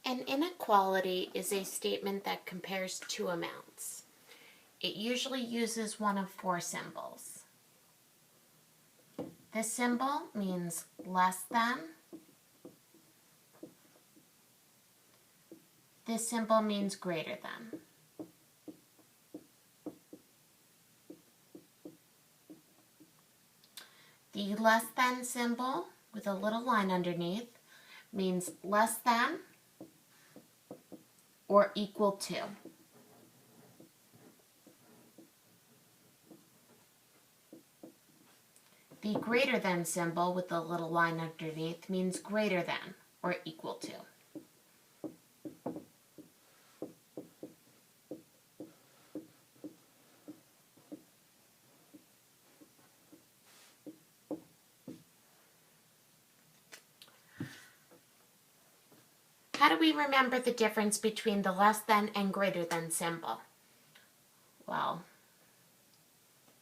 An inequality is a statement that compares two amounts. It usually uses one of four symbols. This symbol means less than. This symbol means greater than. The less than symbol with a little line underneath means less than or equal to. The greater than symbol with the little line underneath means greater than or equal to. How do we remember the difference between the less than and greater than symbol? Well,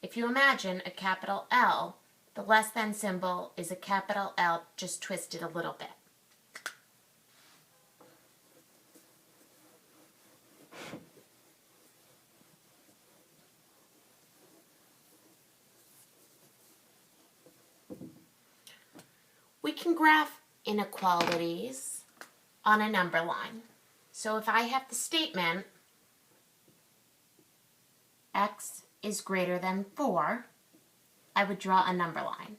if you imagine a capital L, the less than symbol is a capital L just twisted a little bit. We can graph inequalities on a number line. So if I have the statement x is greater than 4, I would draw a number line.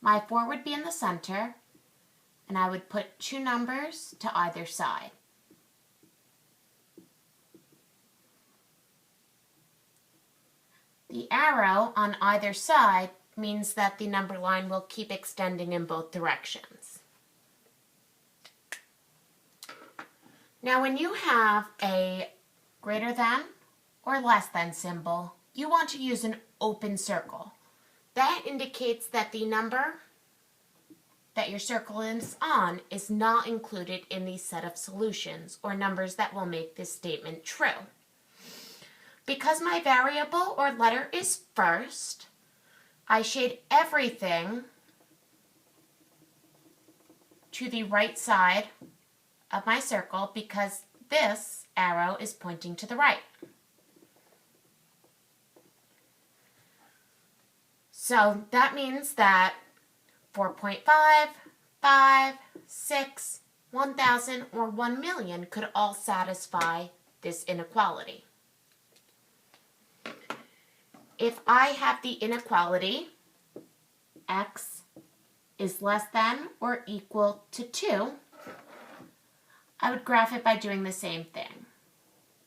My 4 would be in the center, and I would put two numbers to either side. The arrow on either side means that the number line will keep extending in both directions. Now when you have a greater than or less than symbol, you want to use an open circle. That indicates that the number that your circle is on is not included in the set of solutions or numbers that will make this statement true. Because my variable or letter is first, I shade everything to the right side of my circle because this arrow is pointing to the right. So that means that 4.5, 5, 6, 1,000, or 1 million could all satisfy this inequality. If I have the inequality x is less than or equal to 2, I would graph it by doing the same thing.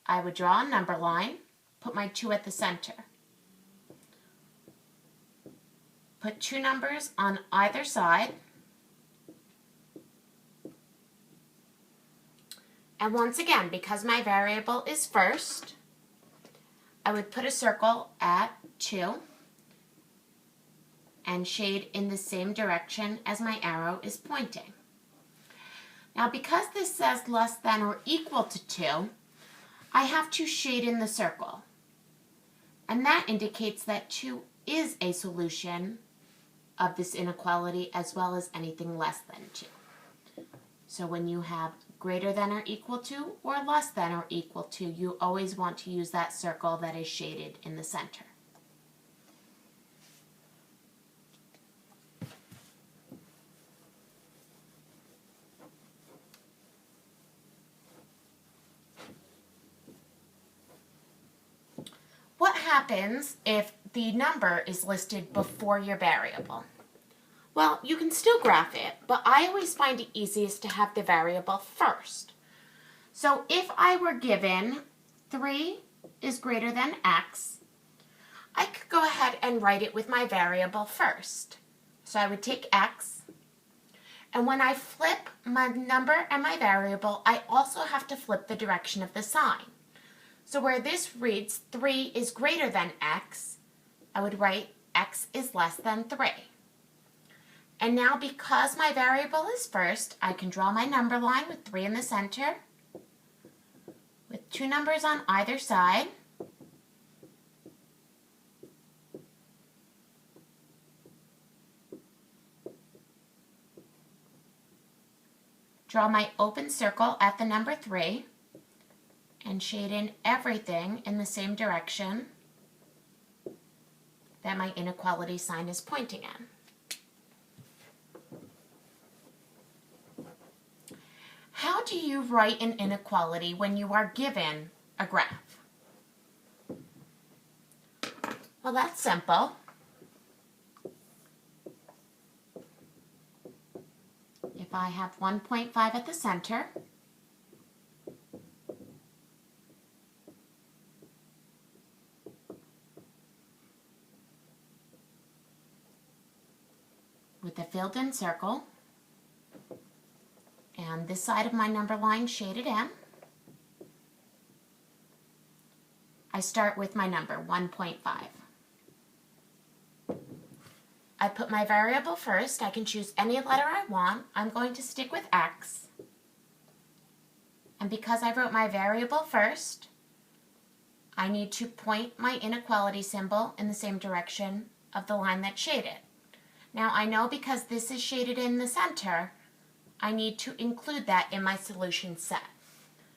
I would draw a number line, put my 2 at the center. Put two numbers on either side. And once again, because my variable is first, I would put a circle at 2 and shade in the same direction as my arrow is pointing. Now because this says less than or equal to 2, I have to shade in the circle. And that indicates that 2 is a solution of this inequality as well as anything less than 2. So when you have greater than or equal to or less than or equal to, you always want to use that circle that is shaded in the center. What happens if the number is listed before your variable? Well, you can still graph it, but I always find it easiest to have the variable first. So if I were given 3 is greater than x, I could go ahead and write it with my variable first. So I would take x, and when I flip my number and my variable, I also have to flip the direction of the sign. So where this reads 3 is greater than x, I would write x is less than 3. And now because my variable is first, I can draw my number line with 3 in the center, with two numbers on either side. Draw my open circle at the number 3 and shade in everything in the same direction that my inequality sign is pointing in. How do you write an inequality when you are given a graph? Well, that's simple. If I have 1.5 at the center, with a filled-in circle, and this side of my number line shaded in, I start with my number, 1.5. I put my variable first. I can choose any letter I want. I'm going to stick with X. And because I wrote my variable first, I need to point my inequality symbol in the same direction of the line that's shaded. Now I know because this is shaded in the center, I need to include that in my solution set.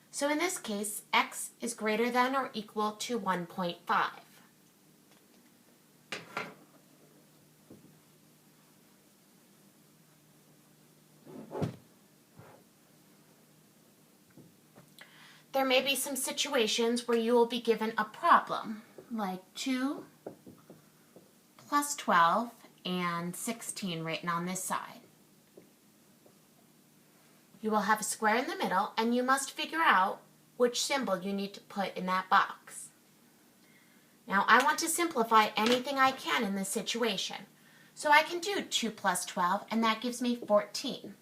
So in this case, X is greater than or equal to 1.5. There may be some situations where you will be given a problem, like 2 plus 12 and 16 written on this side. You will have a square in the middle, and you must figure out which symbol you need to put in that box. Now, I want to simplify anything I can in this situation. So I can do 2 plus 12, and that gives me 14.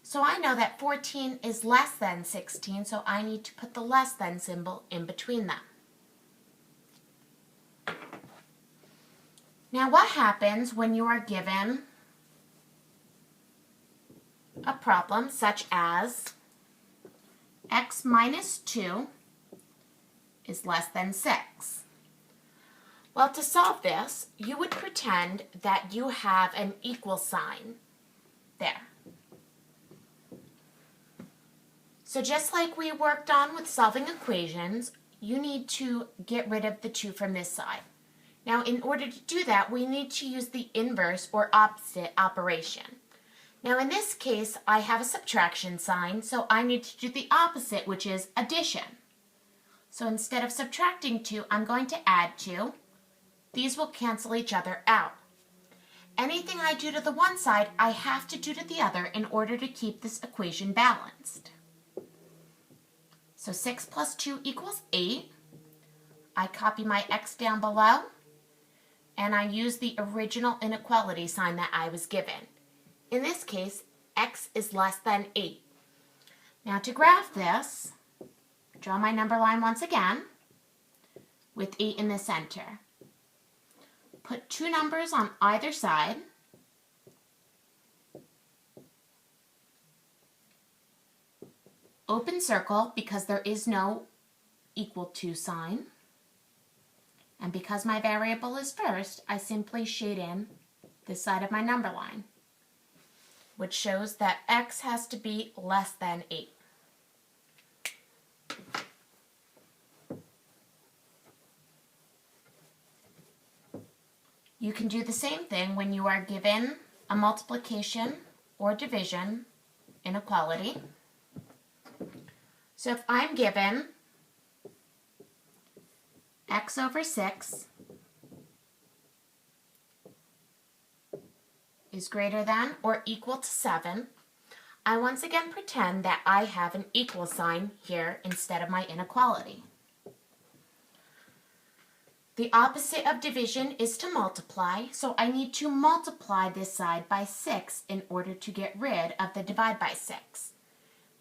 So I know that 14 is less than 16, so I need to put the less than symbol in between them. Now, what happens when you are given a problem such as x minus 2 is less than 6? Well, to solve this, you would pretend that you have an equal sign there. So just like we worked on with solving equations, you need to get rid of the 2 from this side. Now, in order to do that, we need to use the inverse or opposite operation. Now, in this case, I have a subtraction sign, so I need to do the opposite, which is addition. So instead of subtracting 2, I'm going to add 2. These will cancel each other out. Anything I do to the one side, I have to do to the other in order to keep this equation balanced. So 6 plus 2 equals 8. I copy my x down below, and I use the original inequality sign that I was given. In this case, x is less than 8. Now to graph this, draw my number line once again with 8 in the center. Put 2 numbers on either side. Open circle because there is no equal to sign. And because my variable is first, I simply shade in this side of my number line, which shows that x has to be less than 8. You can do the same thing when you are given a multiplication or division inequality. So if I'm given x over 6 is greater than or equal to 7, I once again pretend that I have an equal sign here instead of my inequality. The opposite of division is to multiply, so I need to multiply this side by 6 in order to get rid of the divide by 6.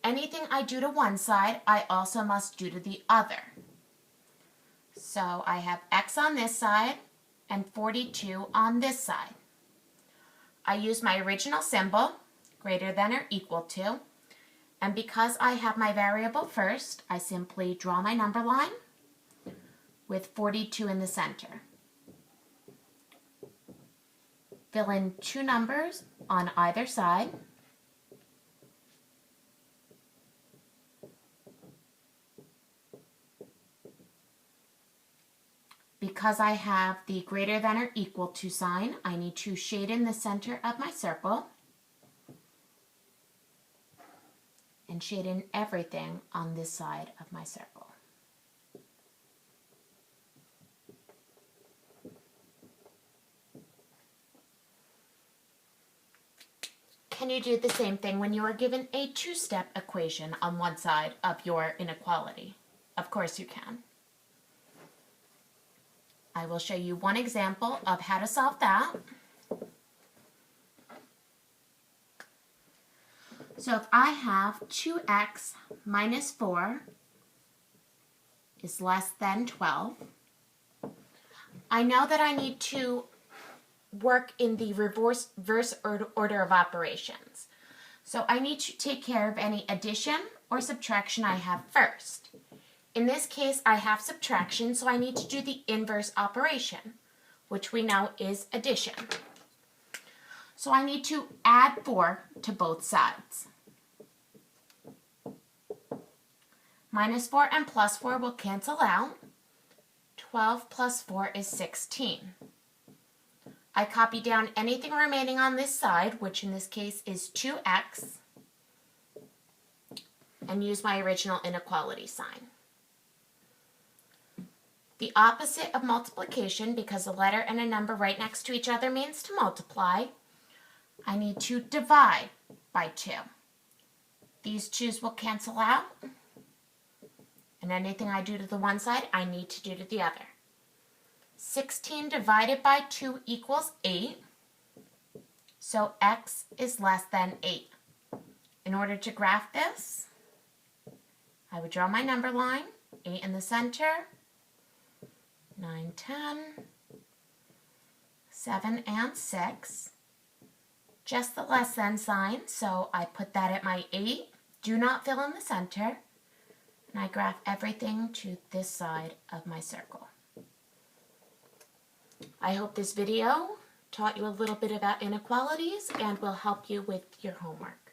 Anything I do to one side, I also must do to the other. So I have x on this side and 42 on this side. I use my original symbol, greater than or equal to, and because I have my variable first, I simply draw my number line with 42 in the center. Fill in 2 numbers on either side because I have the greater than or equal to sign, I need to shade in the center of my circle and shade in everything on this side of my circle. Can you do the same thing when you are given a two-step equation on one side of your inequality? Of course you can. I will show you one example of how to solve that. So if I have 2x minus 4 is less than 12, I know that I need to work in the reverse order of operations. So I need to take care of any addition or subtraction I have first. In this case, I have subtraction, so I need to do the inverse operation, which we know is addition. So I need to add 4 to both sides. Minus 4 and plus 4 will cancel out. 12 plus 4 is 16. I copy down anything remaining on this side, which in this case is 2x, and use my original inequality sign. The opposite of multiplication, because a letter and a number right next to each other means to multiply, I need to divide by 2. These 2's will cancel out, and anything I do to the one side, I need to do to the other. 16 divided by 2 equals 8, so x is less than 8. In order to graph this, I would draw my number line, 8 in the center, 9, 10, 7, and 6. Just the less than sign, so I put that at my 8. Do not fill in the center, and I graph everything to this side of my circle. I hope this video taught you a little bit about inequalities and will help you with your homework.